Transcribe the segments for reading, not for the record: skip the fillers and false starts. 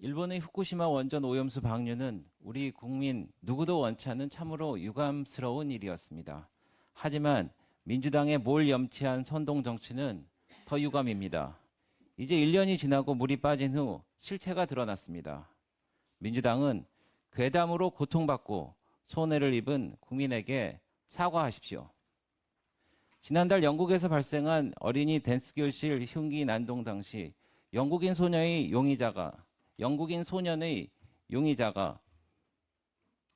일본의 후쿠시마 원전 오염수 방류는 우리 국민 누구도 원치 않는 참으로 유감스러운 일이었습니다. 하지만 민주당의 몰염치한 선동 정치는 더 유감입니다. 이제 1년이 지나고 물이 빠진 후 실체가 드러났습니다. 민주당은 괴담으로 고통받고 손해를 입은 국민에게 사과하십시오. 지난달 영국에서 발생한 어린이 댄스 교실 흉기 난동 당시 영국인 소년의 용의자가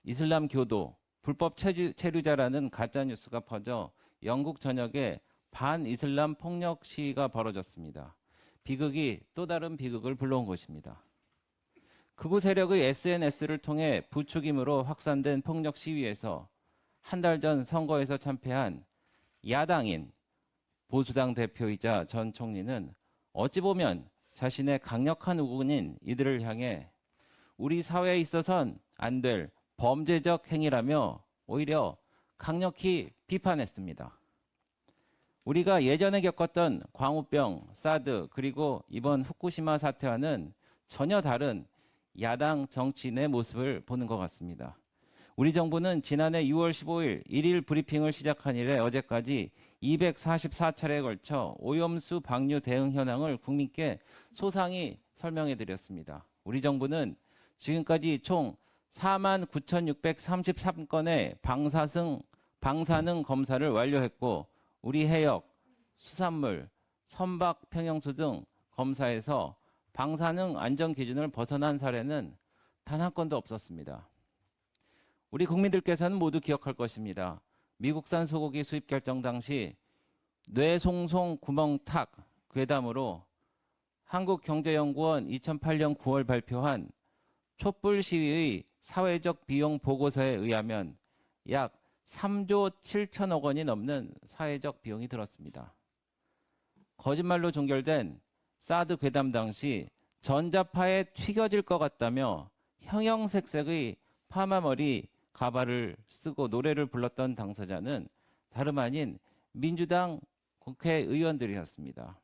이슬람 교도 불법 체류자라는 가짜뉴스가 퍼져 영국 전역에 반이슬람 폭력 시위가 벌어졌습니다. 비극이 또 다른 비극을 불러온 것입니다. 극우 세력의 SNS를 통해 부추김으로 확산된 폭력 시위에서 한 달 전 선거에서 참패한 야당인 보수당 대표이자 전 총리는 어찌 보면 자신의 강력한 우군인 이들을 향해 우리 사회에 있어선 안 될 범죄적 행위라며 오히려 강력히 비판했습니다. 우리가 예전에 겪었던 광우병, 사드, 그리고 이번 후쿠시마 사태와는 전혀 다른 야당 정치인의 모습을 보는 것 같습니다. 우리 정부는 지난해 6월 15일 1일 브리핑을 시작한 이래 어제까지 244차례에 걸쳐 오염수 방류 대응 현황을 국민께 소상히 설명해 드렸습니다. 우리 정부는 지금까지 총 49,633건의 방사능 검사를 완료했고 우리 해역, 수산물, 선박, 평형수 등 검사에서 방사능 안전 기준을 벗어난 사례는 단 한 건도 없었습니다. 우리 국민들께서는 모두 기억할 것입니다. 미국산 소고기 수입 결정 당시 뇌송송 구멍탁 괴담으로 한국경제연구원 2008년 9월 발표한 촛불 시위의 사회적 비용 보고서에 의하면 약 3조 7천억 원이 넘는 사회적 비용이 들었습니다. 거짓말로 종결된 사드 괴담 당시 전자파에 튀겨질 것 같다며 형형색색의 파마머리 가발을 쓰고 노래를 불렀던 당사자는 다름 아닌 민주당 국회의원들이었습니다.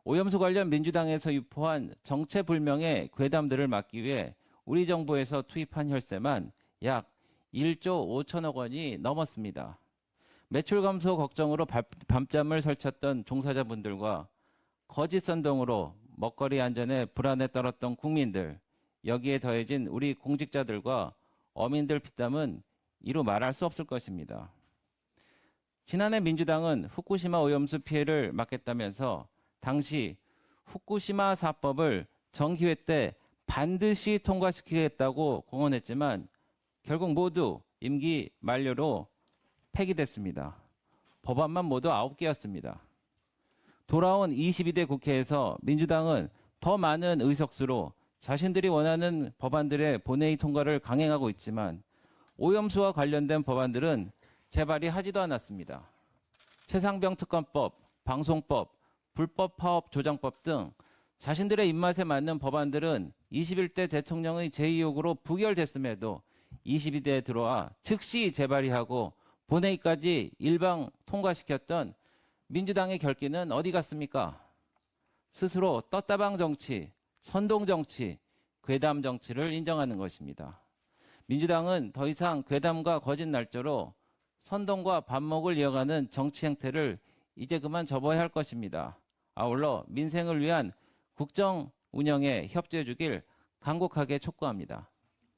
오염수 관련 민주당에서 유포한 정체불명의 괴담들을 막기 위해 우리 정부에서 투입한 혈세만 약 1조 5천억 원이 넘었습니다. 매출 감소 걱정으로 밤잠을 설쳤던 종사자분들과 거짓 선동으로 먹거리 안전에 불안에 떨었던 국민들, 여기에 더해진 우리 공직자들과 어민들 피땀은 이루 말할 수 없을 것입니다. 지난해 민주당은 후쿠시마 오염수 피해를 막겠다면서 당시 후쿠시마 4법을 정기회 때 반드시 통과시키겠다고 공언했지만 결국 모두 임기 만료로 폐기됐습니다. 법안만 모두 9개였습니다. 돌아온 22대 국회에서 민주당은 더 많은 의석수로 자신들이 원하는 법안들의 본회의 통과를 강행하고 있지만 오염수와 관련된 법안들은 재발의하지도 않았습니다. 최상병 특검법, 방송법, 불법 파업 조장법 등 자신들의 입맛에 맞는 법안들은 21대 대통령의 제의욕으로 부결됐음에도 22대에 들어와 즉시 재발의하고 본회의까지 일방 통과시켰던 민주당의 결기는 어디 갔습니까? 스스로 떴다방 정치, 선동 정치, 괴담 정치를 인정하는 것입니다. 민주당은 더 이상 괴담과 거짓 날조로 선동과 반목을 이어가는 정치 행태를 이제 그만 접어야 할 것입니다. 아울러 민생을 위한 국정 운영에 협조해 주길 간곡하게 촉구합니다.